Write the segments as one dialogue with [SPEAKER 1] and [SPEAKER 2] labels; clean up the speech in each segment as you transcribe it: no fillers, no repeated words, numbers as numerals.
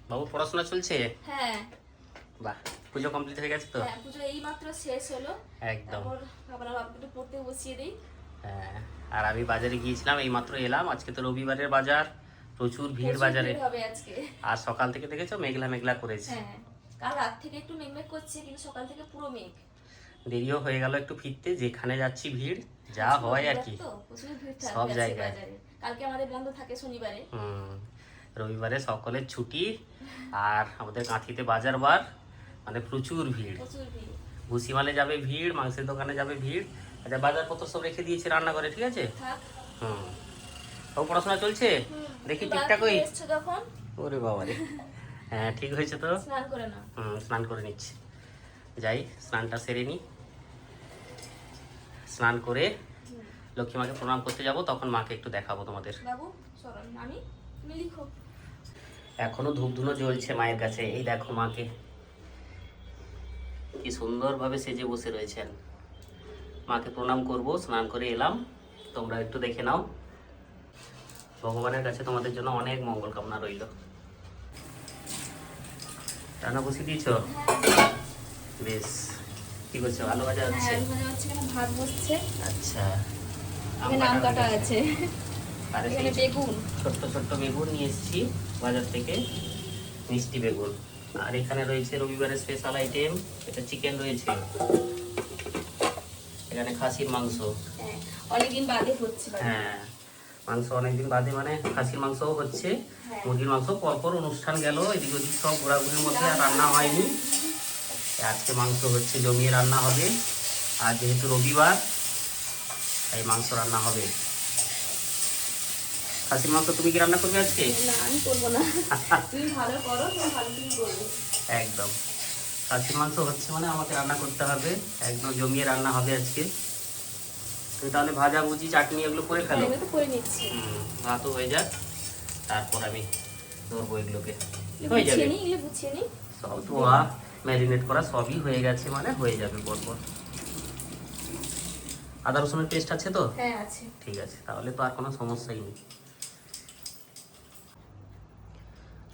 [SPEAKER 1] বাবু পড়াশোনা চলছে?
[SPEAKER 2] হ্যাঁ।
[SPEAKER 1] বাহ, পুজো কমপ্লিট হয়ে গেছে তো?
[SPEAKER 2] হ্যাঁ, পুজো এই মাত্র শেষ হলো।
[SPEAKER 1] একদম।
[SPEAKER 2] তারপর আবার বাবুকে একটু পড়তে বসিয়ে দিই।
[SPEAKER 1] হ্যাঁ, আর আমি বাজারে গিয়েছিলাম, এই মাত্র এলাম। আজকে তো রবিবারের বাজার, প্রচুর ভিড়
[SPEAKER 2] প্রচুর
[SPEAKER 1] বাজারে।
[SPEAKER 2] ভিড় হবে আজকে।
[SPEAKER 1] আর সকাল থেকে দেখেছো মেঘলা মেঘলা করেছে।
[SPEAKER 2] হ্যাঁ, কাল রাত থেকে একটু মেঘমেঘ করছে, কিন্তু সকাল থেকে পুরো মেঘ।
[SPEAKER 1] দেরিও হয়ে গেল একটু ফিরতে, যেখানে যাচ্ছি ভিড় যা
[SPEAKER 2] আজকে
[SPEAKER 1] হয় আর
[SPEAKER 2] রবিবার
[SPEAKER 1] কি।
[SPEAKER 2] তো প্রচুর ভিড়
[SPEAKER 1] সব
[SPEAKER 2] থাকবে আজকে
[SPEAKER 1] জায়গায়।
[SPEAKER 2] বাজারে। কালকে আমাদের বন্ধ থাকে শনিবারে।
[SPEAKER 1] রবিবারে সকলের ছুটি। আর আমাদের কাঁথিতে বাজার বার, মানে প্রচুর ভিড়।
[SPEAKER 2] প্রচুর ভিড়।
[SPEAKER 1] ভুসিমালে যাবে ভিড়, মাংসের দোকানে যাবে ভিড়। আচ্ছা, বাজারপত্র সব রেখে দিয়েছি রান্নাঘরে, ঠিক আছে?
[SPEAKER 2] থাক।
[SPEAKER 1] হুম। ও পড়াশোনা চলছে? দেখি
[SPEAKER 2] বাজার
[SPEAKER 1] ঠিকঠাক
[SPEAKER 2] থেকে
[SPEAKER 1] ওই।
[SPEAKER 2] এসছো যখন
[SPEAKER 1] ওরে বাবা রে। হ্যাঁ, ঠিক হয়েছে তো।
[SPEAKER 2] স্নান করে নাও।
[SPEAKER 1] স্নান করে নিচ্ছি। যাই, স্নানটা সেরে নিই। স্নান করে লক্ষ্মী মাকে প্রণাম করতে যাব, তখন মাকে একটু দেখাবো তোমাদের।
[SPEAKER 2] বাবু সরল আমি, তুমি লিখো।
[SPEAKER 1] এখনো ধূপ ধুনো জ্বলছে মায়ের কাছে। এই দেখো মাকে কি সুন্দরভাবে সেজে বসে রয়েছেন। মাকে প্রণাম করব, স্নান করে এলাম, তোমরা একটু দেখে নাও। ভগবানের কাছে তোমাদের জন্য অনেক মঙ্গল কামনা রইল। রান্না বসিয়ে দিয়েছ? বেশ। কি করছো? আলু ভাজা
[SPEAKER 2] হ্যাঁ,
[SPEAKER 1] হচ্ছে?
[SPEAKER 2] আলু ভাজা হচ্ছে, এখানে ভাত বসছে।
[SPEAKER 1] আচ্ছা।
[SPEAKER 2] এখানে আম কাটা আছে।
[SPEAKER 1] আর
[SPEAKER 2] এখানে বেগুন।
[SPEAKER 1] ছোট্ট ছোট্ট বেগুন নিয়ে এসেছি বাজার থেকে, মিষ্টি বেগুন। আর এখানে রয়েছে রবিবারের স্পেশাল আইটেম, এটা চিকেন রয়েছে। এখানে খাসির মাংস।
[SPEAKER 2] হ্যাঁ, অনেকদিন বাদে হচ্ছে বাড়িতে।
[SPEAKER 1] হ্যাঁ, মাংস অনেকদিন বাদে, মানে খাসির মাংসও হচ্ছে।
[SPEAKER 2] হ্যাঁ।
[SPEAKER 1] মুরগির মাংস পরপর অনুষ্ঠান গেল, এদিক ওদিক সব ঘোরাঘুরির মধ্যে আর রান্না হয়নি। আজকে মাংস হচ্ছে, জমিয়ে রান্না হবে। আর যেহেতু রবিবার, তাই মাংস রান্না হবে। খাসির মাংস তুমি কি রান্না করবে আজকে?
[SPEAKER 2] না, আমি করবো না। তুমি ভালো করো, তুমি ভালো তুমি করবে।
[SPEAKER 1] একদম। খাসির মাংস হচ্ছে মানে আমাকে রান্না করতে হবে, একদম জমিয়ে রান্না হবে আজকে। তুমি তাহলে ভাজা ভুজি চাটনি এগুলো করে
[SPEAKER 2] হ্যাঁ,
[SPEAKER 1] ফেলো।
[SPEAKER 2] এগুলো তো করে নিচ্ছি।
[SPEAKER 1] ভাতও হয়ে যাক, তারপর আমি ধরবো এগুলোকে। হয়ে
[SPEAKER 2] গুছিয়ে
[SPEAKER 1] যাবে
[SPEAKER 2] নিই, এগুলো গুছিয়ে নিই।
[SPEAKER 1] সব ধোয়া, ম্যারিনেট করা সবই হয়ে গেছে, মানে হয়ে যাবে পরপর। আদা রসুনের পেস্ট আছে তো?
[SPEAKER 2] হ্যাঁ, আছে।
[SPEAKER 1] ঠিক আছে, তাহলে তো আর কোনো সমস্যাই নেই।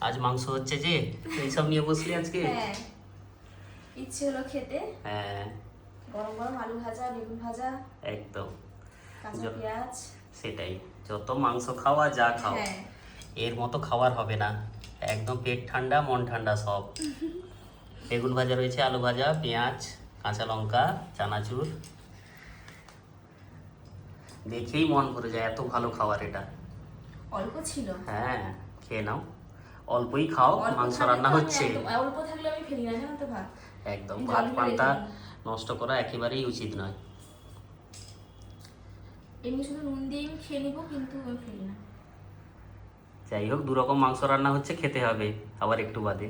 [SPEAKER 1] আজ মাংস হচ্ছে যে, এইসব নিয়ে বসলি আজকে?
[SPEAKER 2] হ্যাঁ, ইচ্ছে হলো খেতে।
[SPEAKER 1] হ্যাঁ,
[SPEAKER 2] গরম গরম আলু ভাজা, বেগুন ভাজা,
[SPEAKER 1] একদম।
[SPEAKER 2] কাঁচা পেঁয়াজ।
[SPEAKER 1] সেটাই, যত মাংস খাওয়া যা খাও,
[SPEAKER 2] হ্যাঁ,
[SPEAKER 1] এর মতো খাবার হবে না। একদম পেট ঠান্ডা মন ঠান্ডা সব। বেগুন ভাজা রয়েছে, আলু ভাজা, পেঁয়াজ, কাঁচা লঙ্কা, চানাচুর। দেখেই মন ভরে যায়, এত ভালো খাবার এটা।
[SPEAKER 2] অল্প ছিল।
[SPEAKER 1] হ্যাঁ, খেয়ে নাও। অল্পই খাও,
[SPEAKER 2] অল্প
[SPEAKER 1] মাংস
[SPEAKER 2] থাকলে
[SPEAKER 1] রান্না
[SPEAKER 2] তো আমি
[SPEAKER 1] হচ্ছে।
[SPEAKER 2] অল্প থাকলে আমি ফেলি না, জানো তো ভাত।
[SPEAKER 1] একদম,
[SPEAKER 2] আমি
[SPEAKER 1] ভাত
[SPEAKER 2] জল ঢেলে
[SPEAKER 1] পান্তা
[SPEAKER 2] রেখে দিই।
[SPEAKER 1] নষ্ট করা একেবারেই উচিত নয়।
[SPEAKER 2] এমনি শুধু নুন দিয়ে আমি খেয়ে নিবো, কিন্তু আমি ফেলি না।
[SPEAKER 1] যাই হোক, দুরকম মাংস রান্না হচ্ছে, খেতে হবে আবার একটু বাদে।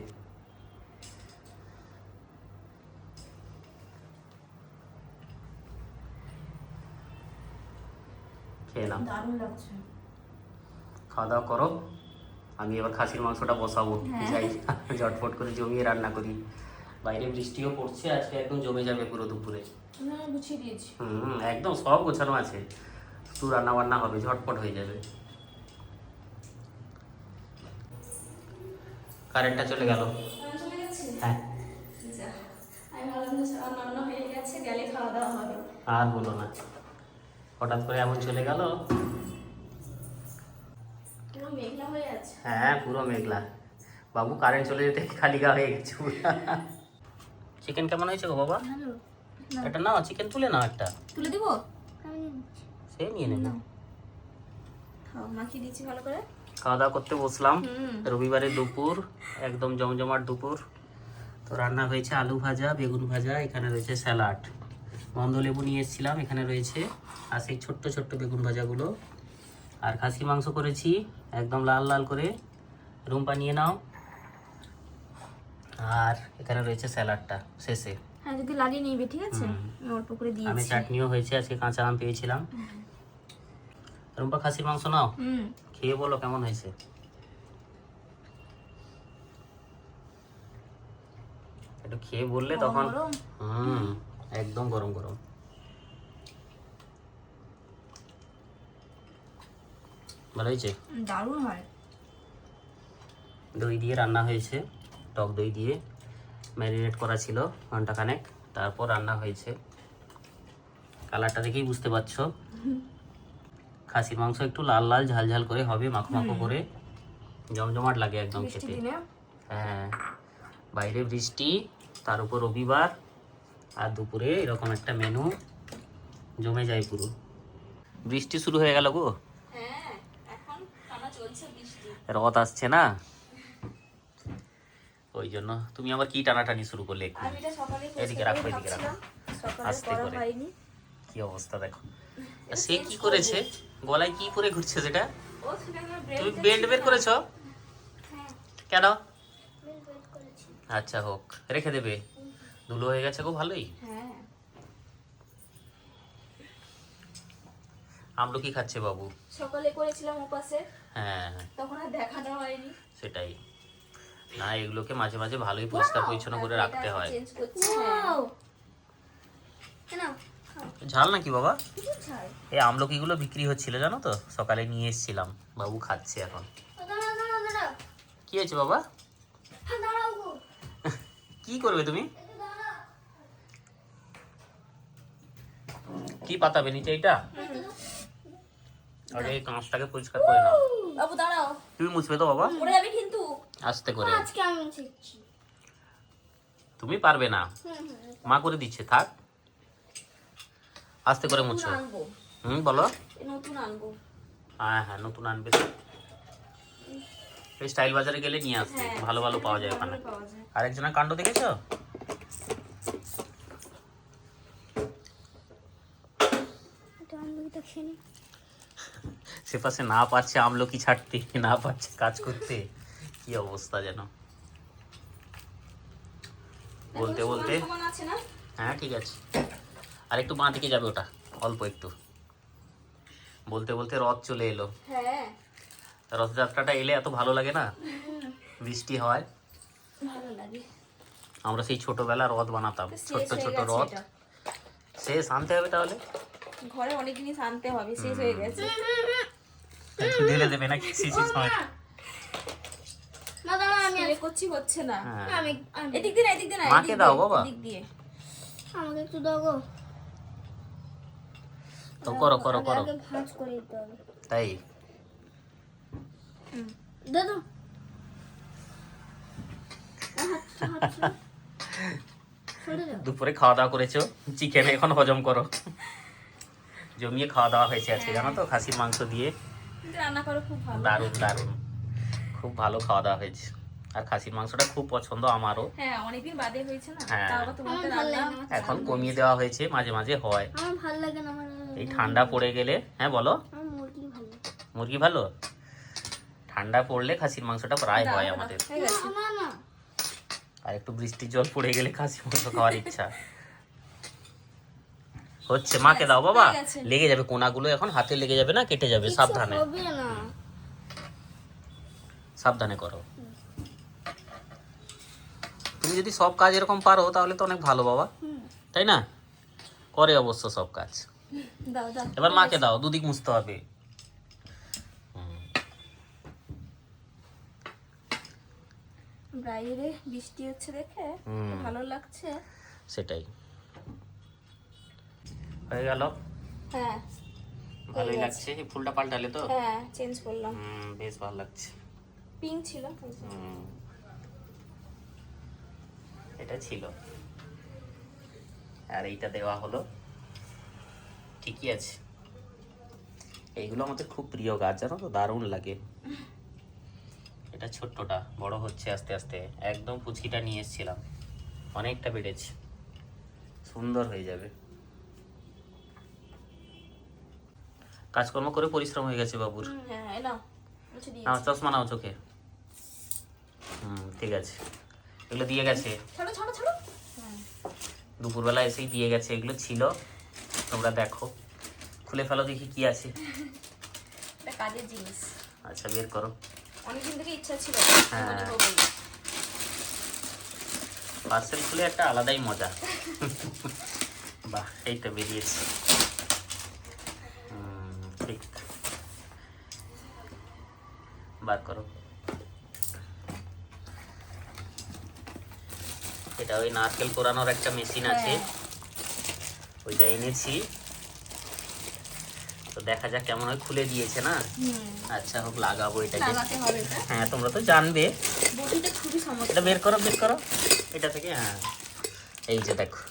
[SPEAKER 1] খেয়ে নাও,
[SPEAKER 2] দারুণ লাগছে।
[SPEAKER 1] খাওয়া দাওয়া করো। আমি এবার খাসির মাংসটা বসাবো।
[SPEAKER 2] হ্যাঁ।
[SPEAKER 1] যাই, ঝটফট করে জমিয়ে রান্না করি। বাইরে বৃষ্টিও পড়ছে, আজকে একদম জমে যাবে পুরো দুপুরে।
[SPEAKER 2] না, আমি গুছিয়ে দিয়েছি।
[SPEAKER 1] একদম সব গোছানো আছে, শুধু রান্না বান্না হবে, ঝটপট হয়ে যাবে। কারেন্টটা চলে গেল।
[SPEAKER 2] চলে গেছে।
[SPEAKER 1] হ্যাঁ।
[SPEAKER 2] যা, আমি ভাবলাম যে রান্না হয়ে গেছে, গেলে খাওয়া দাওয়া হবে।
[SPEAKER 1] আর বলো না, হঠাৎ করে এমন চলে গেল।
[SPEAKER 2] পুরো মেঘলা হয়ে আছে।
[SPEAKER 1] হ্যাঁ, পুরো মেঘলা। বাবু কারেন্ট চলে যেতে খালি গা হয়ে গেছে পুরো। চিকেন কেমন হয়েছে গো বাবা?
[SPEAKER 2] ভালো।
[SPEAKER 1] এটা নাও, চিকেন তুলে নাও একটা।
[SPEAKER 2] তুলে দিব?
[SPEAKER 1] সে নিয়ে নেবে।
[SPEAKER 2] খাও, মাখিয়ে দিচ্ছি ভালো করে।
[SPEAKER 1] খাওয়া দাওয়া করতে বসলাম।
[SPEAKER 2] হুম।
[SPEAKER 1] রবিবারের দুপুর, একদম জমজমাট দুপুর। তো রান্না হয়েছে আলু ভাজা, বেগুন ভাজা, এখানে রয়েছে স্যালাড। গন্ধ লেবু নিয়ে এসেছিলাম, এখানে রয়েছে। আর সেই ছোট্ট ছোট্ট বেগুন ভাজাগুলো। আর খাসি মাংস করেছি, একদম লাল লাল করে। রুম্পা নিয়ে নাও। আর এখানে রয়েছে স্যালাডটা শেষে।
[SPEAKER 2] হ্যাঁ, যদি লাগিয়ে নিবি, ঠিক আছে?
[SPEAKER 1] হুম।
[SPEAKER 2] আমি অল্প করে
[SPEAKER 1] আমি
[SPEAKER 2] দিয়েছি।
[SPEAKER 1] চাটনিও হয়েছে, আজকে কাঁচা আম পেয়েছিলাম। রুম্পা খাসির মাংস নাও,
[SPEAKER 2] হুম।
[SPEAKER 1] খেয়ে বলো কেমন হয়েছে। একটু খেয়ে বললে
[SPEAKER 2] গরম
[SPEAKER 1] তখন।
[SPEAKER 2] গরম।
[SPEAKER 1] একদম গরম গরম। ভালো হয়েছে?
[SPEAKER 2] দারুণ হয়।
[SPEAKER 1] দই দিয়ে রান্না হয়েছে, টক দই দিয়ে ম্যারিনেট করা ছিল ঘন্টাখানেক, তারপর রান্না হয়েছে। কালারটা দেখেই বুঝতে পারছো। খাসির মাংস একটু লাল লাল ঝাল ঝাল করে হবে, মাখো মাখো করে, জমজমাট লাগে একদম খেতে। হ্যাঁ, বাইরে বৃষ্টি, তার উপর রবিবার, আর দুপুরে এরকম একটা মেনু, জমে যায় পুরো। বৃষ্টি শুরু হয়ে গেল গো,
[SPEAKER 2] হ্যাঁ এখন টানা চলছে বৃষ্টি।
[SPEAKER 1] রথ আসছে না, ওই জন্য। তুমি আবার কি টানাটানি শুরু করলে একটু?
[SPEAKER 2] আমি এটা সকালে
[SPEAKER 1] এদিকে রাখো, এদিকে রাখো,
[SPEAKER 2] সকালে
[SPEAKER 1] আস্তে
[SPEAKER 2] করা
[SPEAKER 1] করে।
[SPEAKER 2] হয়নি।
[SPEAKER 1] কি অবস্থা দেখো। আর সে কি করেছে, গলায় কি পরে ঘুরছে সেটা?
[SPEAKER 2] ও সেটা আমার
[SPEAKER 1] তুমি
[SPEAKER 2] ব্রেড
[SPEAKER 1] বেল্ট বের করেছো
[SPEAKER 2] হ্যাঁ
[SPEAKER 1] কেন?
[SPEAKER 2] বেল্ট করেছি।
[SPEAKER 1] আচ্ছা হোক, রেখে দেবে, ধুলো হয়ে গেছে গো ভালোই।
[SPEAKER 2] হ্যাঁ
[SPEAKER 1] আমলকি খাচ্ছে বাবু।
[SPEAKER 2] সকালে করেছিলাম উপাসে,
[SPEAKER 1] হ্যাঁ
[SPEAKER 2] তখন আর দেখানো হয়নি।
[SPEAKER 1] সেটাই না, এগুলোকে মাঝে মাঝে ভালোই পরিষ্কার পরিচ্ছন্ন করে রাখতে হয়।
[SPEAKER 2] চেঞ্জ করছি। হ্যাঁ কেন
[SPEAKER 1] ঝাল নাকি বাবা?
[SPEAKER 2] কিছু ছাই।
[SPEAKER 1] এই আমলকিগুলো বিক্রি হচ্ছিল জানো তো, সকালে নিয়ে এসেছিলাম, বাবু খাচ্ছে এখন।
[SPEAKER 2] দাঁড়াও দাঁড়াও দাঁড়াও,
[SPEAKER 1] কি হয়েছে বাবা?
[SPEAKER 2] হ্যাঁ দাঁড়াও গো,
[SPEAKER 1] কি করবে তুমি?
[SPEAKER 2] একটু দাঁড়াও।
[SPEAKER 1] কি পাতাবে নিচে এটা? আগে এই কাঁচটাকে পরিষ্কার করে নাও।
[SPEAKER 2] বাবু দাঁড়াও,
[SPEAKER 1] তুমি মুছবে তো বাবা?
[SPEAKER 2] পড়ে যাবে কিন্তু।
[SPEAKER 1] আস্তে করে।
[SPEAKER 2] আজকে আমি মুছছি।
[SPEAKER 1] তুমি পারবে না, মা করে দিচ্ছে, থাক। আস্তে করে মুছো।
[SPEAKER 2] আনবো,
[SPEAKER 1] বলো।
[SPEAKER 2] নতুন আনবো।
[SPEAKER 1] হ্যাঁ হ্যাঁ, নতুন আনবে তো। এই স্টাইল বাজারে গেলে নিয়ে আসবে, ভালো ভালো পাওয়া যায় ওখানে।
[SPEAKER 2] পাওয়া যায়।
[SPEAKER 1] আরেকজনের কাণ্ড দেখেছো? সে পাশে না পারছে আমলকি ছাড়তে, না পারছে কাজ করতে, কি অবস্থা যেন। বলতে বলতে,
[SPEAKER 2] সমান আছে না?
[SPEAKER 1] হ্যাঁ ঠিক আছে, আর একটু বাঁ দিকে যাবে ওটা, অল্প একটু। বলতে বলতে রথ চলে এলো।
[SPEAKER 2] হ্যাঁ
[SPEAKER 1] রথযাত্রাটা এলে এত ভালো লাগে না, বৃষ্টি হয়।
[SPEAKER 2] ভালো লাগে।
[SPEAKER 1] আমরা সেই ছোটবেলা রথ বানাতাম,
[SPEAKER 2] শেষ
[SPEAKER 1] ছোট্ট
[SPEAKER 2] হয়ে
[SPEAKER 1] ছোট
[SPEAKER 2] গেছে
[SPEAKER 1] রথ।
[SPEAKER 2] এটা।
[SPEAKER 1] শেষ আনতে হবে তাহলে,
[SPEAKER 2] ঘরে অনেক জিনিস আনতে হবে, শেষ হয়ে গেছে।
[SPEAKER 1] ঢেলে দেবে নাকি শিশির সময়?
[SPEAKER 2] না দাঁড়া, আমি আরে করছি, হচ্ছে না।
[SPEAKER 1] হ্যাঁ।
[SPEAKER 2] আমি এদিক দিয়ে না, এদিক দিয়ে না,
[SPEAKER 1] মাকে দাও বাবা।
[SPEAKER 2] এদিক দিয়ে। আমাকে একটু দাও গো।
[SPEAKER 1] তো করো করো করো,
[SPEAKER 2] আগে ভাঁজ করে দিতে হবে।
[SPEAKER 1] তাই
[SPEAKER 2] দে দাও।
[SPEAKER 1] দুপুরে খাওয়া দাওয়া করেছো চিকেন, এখন হজম করো। জমিয়ে খাওয়া দাওয়া হয়েছে আজকে জানো তো, খাসির মাংস দিয়ে।
[SPEAKER 2] রান্না করো খুব ভালো।
[SPEAKER 1] দারুণ দারুণ, খুব ভালো খাওয়া দাওয়া হয়েছে। আর খাসির মাংসটা খুব পছন্দ আমারও।
[SPEAKER 2] হ্যাঁ অনেকদিন বাদে হয়েছে না,
[SPEAKER 1] হ্যাঁ।
[SPEAKER 2] তাও আবার তোমাকে রান্না।
[SPEAKER 1] এখন কমিয়ে দেওয়া হয়েছে, মাঝে মাঝে হয়।
[SPEAKER 2] আমার ভালো লাগে না, আমার
[SPEAKER 1] এই ঠান্ডা পড়ে গেলে, হ্যাঁ বলো।
[SPEAKER 2] মুরগি ভালো লাগে।
[SPEAKER 1] মুরগি ভালো, ঠান্ডা পড়লে খাসির মাংসটা প্রায় হয় আমাদের।
[SPEAKER 2] না না
[SPEAKER 1] আর একটু বৃষ্টির জল পড়ে গেলে খাসির মাংস খাওয়ার ইচ্ছা হচ্ছে। মাকে দাও বাবা,
[SPEAKER 2] হয়ে গেছে।
[SPEAKER 1] লেগে যাবে কোনাগুলো, এখন হাতে লেগে যাবে না, কেটে যাবে, সাবধানে
[SPEAKER 2] হবে না।
[SPEAKER 1] সাবধানে করো। তুমি যদি সব কাজ এরকম পারো তাহলে তো অনেক ভালো বাবা, তাই না? করে অবশ্য সব কাজ।
[SPEAKER 2] দাও দাও,
[SPEAKER 1] এবার মাকে দাও, দুদিক মুছতে হবে।
[SPEAKER 2] বাইরে বৃষ্টি হচ্ছে দেখে ভালো লাগছে।
[SPEAKER 1] সেটাই হয়ে গেল,
[SPEAKER 2] হ্যাঁ
[SPEAKER 1] ভালোই লাগছে। এই ফুলটা পাল্টালে তো,
[SPEAKER 2] হ্যাঁ চেঞ্জ করলাম।
[SPEAKER 1] বেশ ভালো লাগছে।
[SPEAKER 2] পিঙ্ক ছিল,
[SPEAKER 1] এটা ছিল, আর এইটা দেওয়া হলো, ঠিকই আছে। এইগুলো আমাদের খুব প্রিয় গাছ জানো তো, দারুণ লাগে। এটা ছোট্টটা বড় হচ্ছে আস্তে আস্তে, একদম পুচকিটা নিয়ে এসেছিলাম, অনেকটা বেড়েছে, সুন্দর হয়ে যাবে। কাজকর্ম করে পরিশ্রম হয়ে গেছে বাবুর।
[SPEAKER 2] হ্যাঁ নাও মুছে দিই।
[SPEAKER 1] নাও চশমা নাও চোখে। ঠিক আছে, এগুলো দিয়ে গেছে
[SPEAKER 2] ছাড়ো ছাড়ো ছাড়ো।
[SPEAKER 1] দুপুরবেলা এসেই দিয়ে গেছে, এগুলো ছিল, তোমরা দেখো, খুলে ফেলো দেখি কি আছে।
[SPEAKER 2] এটা কাজের জিনিস,
[SPEAKER 1] আচ্ছা বের করো।
[SPEAKER 2] অনেকদিন থেকে ইচ্ছা ছিল
[SPEAKER 1] হ্যাঁ।
[SPEAKER 2] নিবো বলে।
[SPEAKER 1] পার্সেল খুলে একটা আলাদাই মজা। বাহ, এই তো বেরিয়েছে। ঠিক, বার করো। এটা ওই নারকেল কোরানোর একটা মেশিন আছে,
[SPEAKER 2] হ্যাঁ।
[SPEAKER 1] ওইটা এনেছি। তো দেখা যাক কেমন হয়, খুলে দিয়েছে না। আচ্ছা হোক, লাগাবো এটাকে।
[SPEAKER 2] লাগাতে হবে এটা।
[SPEAKER 1] হ্যাঁ তোমরা তো জানবে।
[SPEAKER 2] বটিটা খুবই সমস্যা।
[SPEAKER 1] এটা বের করো, বের করো এটা থেকে। হ্যাঁ এই যে দেখো,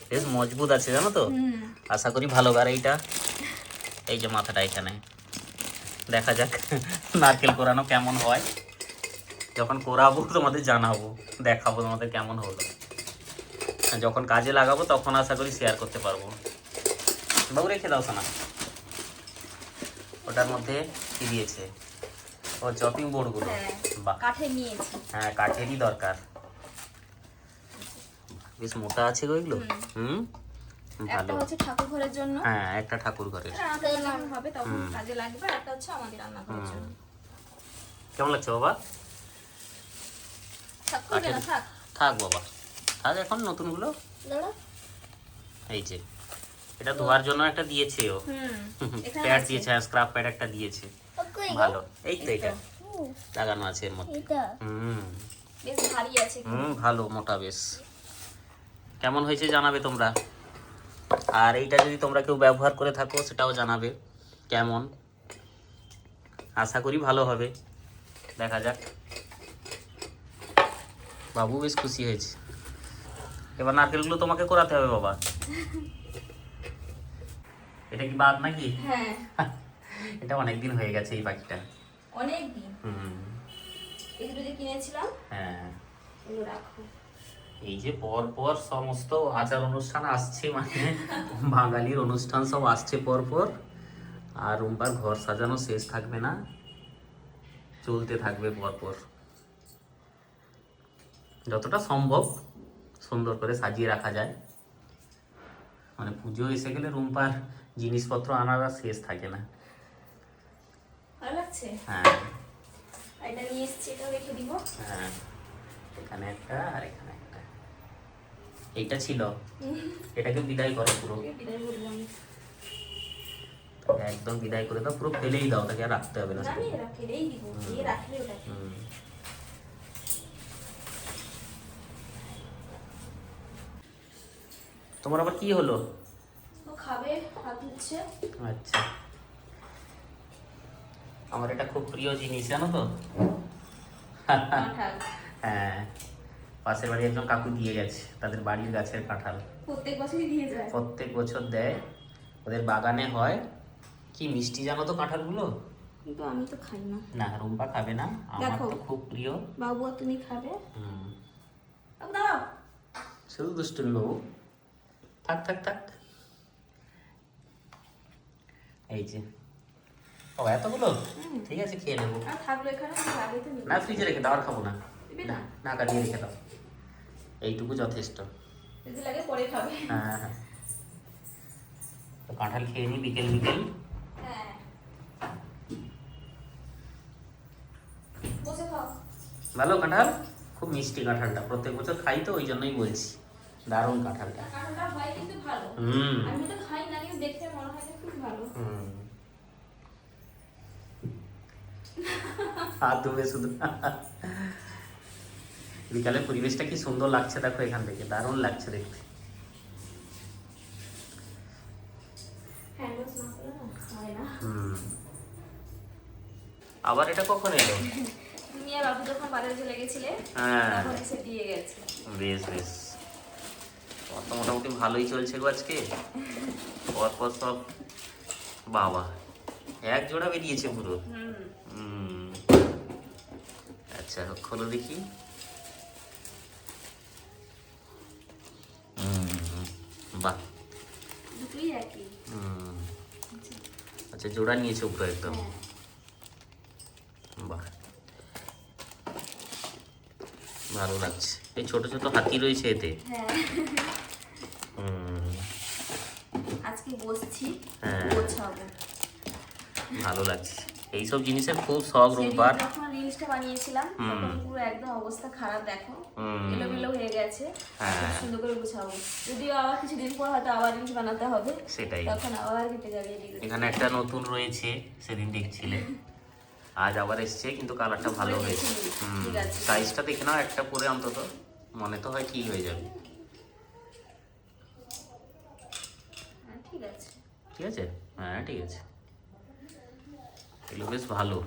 [SPEAKER 1] বেশ মজবুত আছে জানো তো, আশা করি ভালো। আর এইটা, এই যে মাথাটা এখানে, দেখা যাক নারকেল কোরানো কেমন হয়। যখন কোরাবো তোমাদের জানাবো, দেখাবো তোমাদের কেমন হলো। যখন কাজে লাগাবো তখন আশা করি শেয়ার করতে পারবো। বাবু রেখে দাও শোনা। ওটার মধ্যে কি দিয়েছে? ও চপিং বোর্ডগুলো।
[SPEAKER 2] হ্যাঁ,
[SPEAKER 1] বাহ,
[SPEAKER 2] কাঠে নিয়েছি।
[SPEAKER 1] হ্যাঁ কাঠেরই দরকার। বেশ মোটা আছে গো এগুলো।
[SPEAKER 2] একটা
[SPEAKER 1] ভালো।
[SPEAKER 2] হচ্ছে ঠাকুর ঘরের জন্য,
[SPEAKER 1] হ্যাঁ একটা ঠাকুর ঘরের।
[SPEAKER 2] রান্নাতে যখন হবে তখন কাজে লাগবে। আর একটা হচ্ছে আমাদের রান্না করার জন্য।
[SPEAKER 1] কেমন লাগছে বাবা?
[SPEAKER 2] থাক, খুলবে না, থাক।
[SPEAKER 1] থাক বাবা, থাক এখন নতুনগুলো।
[SPEAKER 2] দাঁড়া।
[SPEAKER 1] এই যে এটা ধোয়ার জন্য একটা দিয়েছে ও,
[SPEAKER 2] এখানে
[SPEAKER 1] প্যাড
[SPEAKER 2] আছে।
[SPEAKER 1] দিয়েছে, স্ক্রাব প্যাড একটা দিয়েছে। ভালো, এই তো এটা লাগানো আছে এর মধ্যে।
[SPEAKER 2] বেশ ভারী আছে।
[SPEAKER 1] ভালো মোটা বেশ। কেমন হয়েছে জানাবে তোমরা। আর এইটা যদি তোমরা কেউ ব্যবহার করে থাকো সেটাও জানাবে কেমন। আশা করি ভালো হবে, দেখা যাক। বাবু বেশ খুশি হয়েছে। এবার নারকেলগুলো তোমাকে কোরাতে হবে বাবা। এটা কি বাদ নাকি?
[SPEAKER 2] হ্যাঁ,
[SPEAKER 1] এটা অনেকদিন হয়ে গেছে এই পাখিটা।
[SPEAKER 2] অনেক দিন। এই দুটো যে কিনেছিলাম,
[SPEAKER 1] হ্যাঁ
[SPEAKER 2] এগুলো রাখো।
[SPEAKER 1] এই যে পর পর সমস্ত আচার অনুষ্ঠান আসছে, মানে বাঙালির অনুষ্ঠান সব আসছে পর পর। আর রুম্পার ঘর সাজানো শেষ থাকবে না, চলতে থাকবে পর পর। যতটা সম্ভব সুন্দর করে সাজিয়ে রাখা যায়। মানে পুজো এসে গেলে রুম্পার জিনিসপত্র আনার আর শেষ থাকে না।
[SPEAKER 2] ভালো লাগছে।
[SPEAKER 1] হ্যাঁ
[SPEAKER 2] আর এটা নিয়ে এসেছি, এটাও রেখে দিব।
[SPEAKER 1] হ্যাঁ, এখানে একটা আর এখানে একটা। এইটা ছিল, এটাকে বিদায় করো পুরো,
[SPEAKER 2] ওকে, বিদায় বলবো আমি।
[SPEAKER 1] তাকে একদম বিদায় করে দাও, পুরো ফেলেই দাও, তাকে আর রাখতে হবে না।
[SPEAKER 2] না, আমি এটা ফেলেই দিব। এই রাখলে ওটাকে।
[SPEAKER 1] তোমার আবার কি হলো?
[SPEAKER 2] ও খাবে, হাত ধুচ্ছে।
[SPEAKER 1] আচ্ছা, আমার এটা খুব প্রিয় জিনিস জানো তো।
[SPEAKER 2] কাঁঠাল।
[SPEAKER 1] হ্যাঁ, পাশের বাড়ি একজন কাকু দিয়ে গেছে, তাদের বাড়ির গাছের কাঁঠাল।
[SPEAKER 2] প্রত্যেক বছরই দিয়ে যায়।
[SPEAKER 1] প্রত্যেক বছর দেয়, ওদের বাগানে হয়। কি মিষ্টি জানো তো কাঁঠালগুলো।
[SPEAKER 2] কিন্তু আমি তো খাই না।
[SPEAKER 1] না রুম্পা খাবে না, আমার
[SPEAKER 2] দেখো।
[SPEAKER 1] তো খুব প্রিয়।
[SPEAKER 2] বাবু, আর তুমি খাবে?
[SPEAKER 1] হুম,
[SPEAKER 2] বাবু দাঁড়াও।
[SPEAKER 1] শুধু দুষ্টুমি বাবু, থাক থাক থাক। এই যে ও এতগুলো, ঠিক আছে খেয়ে নেবো।
[SPEAKER 2] আর থাকলো এখানে, লাগে তো
[SPEAKER 1] না ফ্রিজে রেখে দাও, আর খাবো না।
[SPEAKER 2] দিবি না?
[SPEAKER 1] ঢাকা দিয়ে রেখে দাও, এইটুকু যথেষ্ট।
[SPEAKER 2] যদি লাগে পরে খাবে।
[SPEAKER 1] হ্যাঁ হ্যাঁ, তো কাঁঠাল খেয়ে নি বিকেল বিকেল।
[SPEAKER 2] হ্যাঁ, বসে খাও।
[SPEAKER 1] ভালো কাঁঠাল, খুব মিষ্টি কাঁঠালটা, প্রত্যেক বছর খাই তো ওই জন্যই বলছি, দারুণ কাঁঠালটা।
[SPEAKER 2] কাঁঠালটা হয় কিন্তু ভালো।
[SPEAKER 1] হুম
[SPEAKER 2] আমি তো খাই না, কিন্তু দেখতে মনে হয় যে খুব ভালো।
[SPEAKER 1] হুম, হাত ধুবে শুধু। বিকালের পরিবেশটা কি সুন্দর লাগছে দেখো, এখান থেকে দারুণ লাগছে দেখতে।
[SPEAKER 2] হ্যান্ড ওয়াশ না করলে না হয় না।
[SPEAKER 1] আবার এটা কখন এলো?
[SPEAKER 2] তুমি আর বাবু যখন বাজারে চলে গেছিলে,
[SPEAKER 1] হ্যাঁ
[SPEAKER 2] তখন এসে দিয়ে গেছে।
[SPEAKER 1] বেশ বেশ, তোমার তো মোটামুটি ভালোই চলছে গো আজকে। পরপর সব, বাবা এক জোড়া বেরিয়েছে পুরো। আচ্ছা খোলো দেখি। বাহ,
[SPEAKER 2] দুটোই একই।
[SPEAKER 1] আচ্ছা জোড়া নিয়েছে পুরো একদম।
[SPEAKER 2] হ্যাঁ।
[SPEAKER 1] বাহ, ভালো লাগছে। এই ছোট ছোট হাতি রয়েছে এতে।
[SPEAKER 2] হ্যাঁ, আজকে বসছি,
[SPEAKER 1] হ্যাঁ।
[SPEAKER 2] গোছাবো।
[SPEAKER 1] ভালো লাগছে, এইসব জিনিসের খুব শখ
[SPEAKER 2] সেদিন
[SPEAKER 1] রূপবার।
[SPEAKER 2] যখন রিলসটা বানিয়েছিলাম তখন পুরো একদম অবস্থা খারাপ, দেখো এলোমেলো হয়ে গেছে।
[SPEAKER 1] হ্যাঁ।
[SPEAKER 2] খুব সুন্দর করে গুছাবো। যদিও আবার কিছুদিন পর হয়তো আবার রিলস বানাতে হবে,
[SPEAKER 1] সেটাই,
[SPEAKER 2] তখন আবার কেটে যাবে এদিকে।
[SPEAKER 1] এখানে একটা নতুন রয়েছে, সেদিন দেখছিলে, আজ আবার এসছে, কিন্তু কালারটা ভালো হয়েছে।
[SPEAKER 2] ঠিক আছে।
[SPEAKER 1] সাইজটা দেখে নাও, একটা পরে অন্তত মনে তো হয় ঠিক হয়ে যাবে।
[SPEAKER 2] হ্যাঁ ঠিক আছে।
[SPEAKER 1] ঠিক আছে, হ্যাঁ ঠিক আছে, এগুলো বেশ ভালো,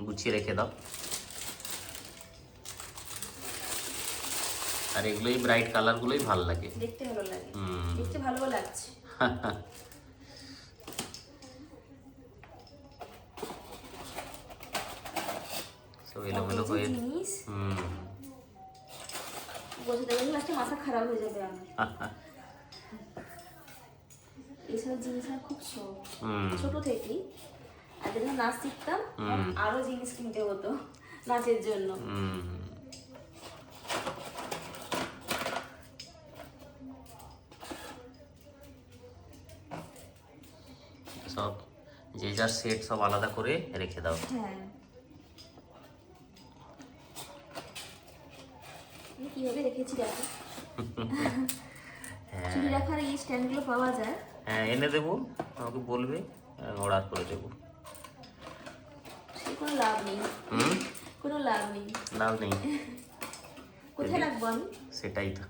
[SPEAKER 1] গুছিয়ে রেখে দাও। আর এগুলোই ব্রাইট কালারগুলোই ভালো লাগে।
[SPEAKER 2] দেখতে ভালো লাগে,
[SPEAKER 1] হুম।
[SPEAKER 2] দেখতে ভালো লাগছে।
[SPEAKER 1] সব এলোমেলো
[SPEAKER 2] কত যে
[SPEAKER 1] হয়ে
[SPEAKER 2] জিনিস
[SPEAKER 1] হুম।
[SPEAKER 2] বসে দেখবেন লাস্টে মাথা খারাপ হয়ে যাবে আমার। এইসব জিনিস আমার খুব শখ
[SPEAKER 1] হুম।
[SPEAKER 2] ছোট থেকেই। আর যখন নাচ শিখতাম
[SPEAKER 1] হুম।
[SPEAKER 2] আরো জিনিস কিনতে হতো নাচের জন্য।
[SPEAKER 1] হুম। সব যে যার সেট সব আলাদা করে রেখে দাও।
[SPEAKER 2] হ্যাঁ আমি কিভাবে রেখেছি দেখো। চুড়ি রাখার এই স্ট্যান্ডগুলো পাওয়া যায়।
[SPEAKER 1] হ্যাঁ এনে দেবো, আমাকে বলবে, অর্ডার করে দেবো।
[SPEAKER 2] সে কোনো লাভ নেই,
[SPEAKER 1] হুম।
[SPEAKER 2] কোনো লাভ নেই।
[SPEAKER 1] লাভ নেই,
[SPEAKER 2] কোথায় রাখবো আমি?
[SPEAKER 1] সেটাই তো।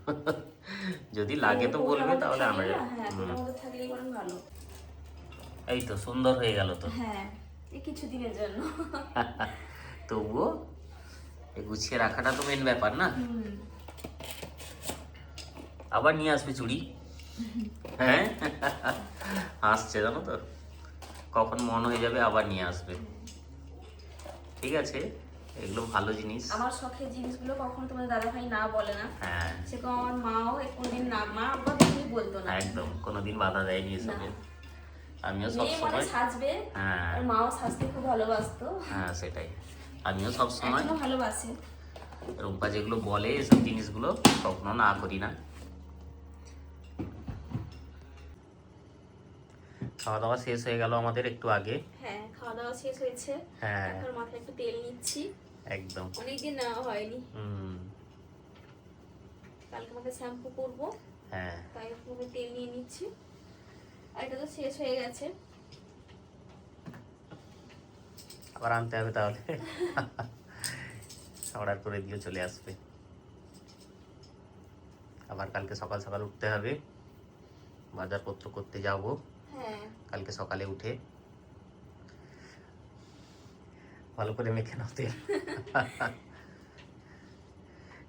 [SPEAKER 1] যদি লাগে তো বলবে, তাহলে আমরা
[SPEAKER 2] হ্যাঁ ওটার মধ্যে থাকলেই বরং ভালো।
[SPEAKER 1] এই তো সুন্দর হয়ে গেল তো।
[SPEAKER 2] হ্যাঁ এই কিছুদিনের জন্য।
[SPEAKER 1] তবুও এই গুছিয়ে রাখাটা তো মেন ব্যাপার না।
[SPEAKER 2] হুম।
[SPEAKER 1] আবার নিয়ে আসবে চুড়ি। হ্যাঁ, আসছে জানো তো, কখন মন হয়ে যাবে আবার নিয়ে আসবে। ঠিক আছে, এগুলো ভালো জিনিস।
[SPEAKER 2] আমার শখের জিনিসগুলো কখনো তোমার দাদা ভাই না বলে না।
[SPEAKER 1] হ্যাঁ
[SPEAKER 2] সেরকম আমার মাও কোনদিন না, মা আব্বা কিছুই বলতো না।
[SPEAKER 1] একদম, কোনোদিন বাধা দেয়নি এসবে। আমিও
[SPEAKER 2] মেয়ে মনে
[SPEAKER 1] সবসময়
[SPEAKER 2] সাজবে,
[SPEAKER 1] হ্যাঁ
[SPEAKER 2] আর মাও সাজতে খুব ভালোবাসতো,
[SPEAKER 1] হ্যাঁ সেটাই, আমিও সবসময়
[SPEAKER 2] এখনো ভালোবাসে।
[SPEAKER 1] রুম্পা যেগুলো বলে এসব জিনিসগুলো কখনো না করি না। খাওয়া দাওয়া শেষ হয়ে গেল আমাদের একটু আগে।
[SPEAKER 2] হ্যাঁ খাওয়া দাওয়া শেষ হয়েছে,
[SPEAKER 1] হ্যাঁ
[SPEAKER 2] এখন মাথায় একটু তেল নিচ্ছি,
[SPEAKER 1] একদম।
[SPEAKER 2] অনেকদিন নেওয়া হয়নি।
[SPEAKER 1] হুম।
[SPEAKER 2] কালকে আমাকে শ্যাম্পু করবো,
[SPEAKER 1] হ্যাঁ
[SPEAKER 2] তাই একটু তেল নিয়ে নিচ্ছি। আর এটা তো শেষ হয়ে গেছে,
[SPEAKER 1] আবার আনতে হবে তাহলে। অর্ডার করে দিয়ে চলে আসবে। আবার কালকে সকাল সকাল উঠতে হবে, বাজারপত্র করতে যাব
[SPEAKER 2] হ্যাঁ
[SPEAKER 1] কালকে সকালে উঠে। ভালো করে মেখে নাও তেল।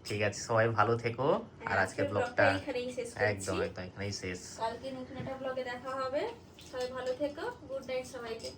[SPEAKER 1] ঠিক আছে, সবাই ভালো থেকো। আর আজকের ব্লগটা
[SPEAKER 2] এখানেই শেষ
[SPEAKER 1] একদম
[SPEAKER 2] করছি।
[SPEAKER 1] একদম এখানেই শেষ।
[SPEAKER 2] কালকে নতুন একটা ব্লগে দেখা হবে। সবাই ভালো থেকো, গুড নাইট সবাইকে।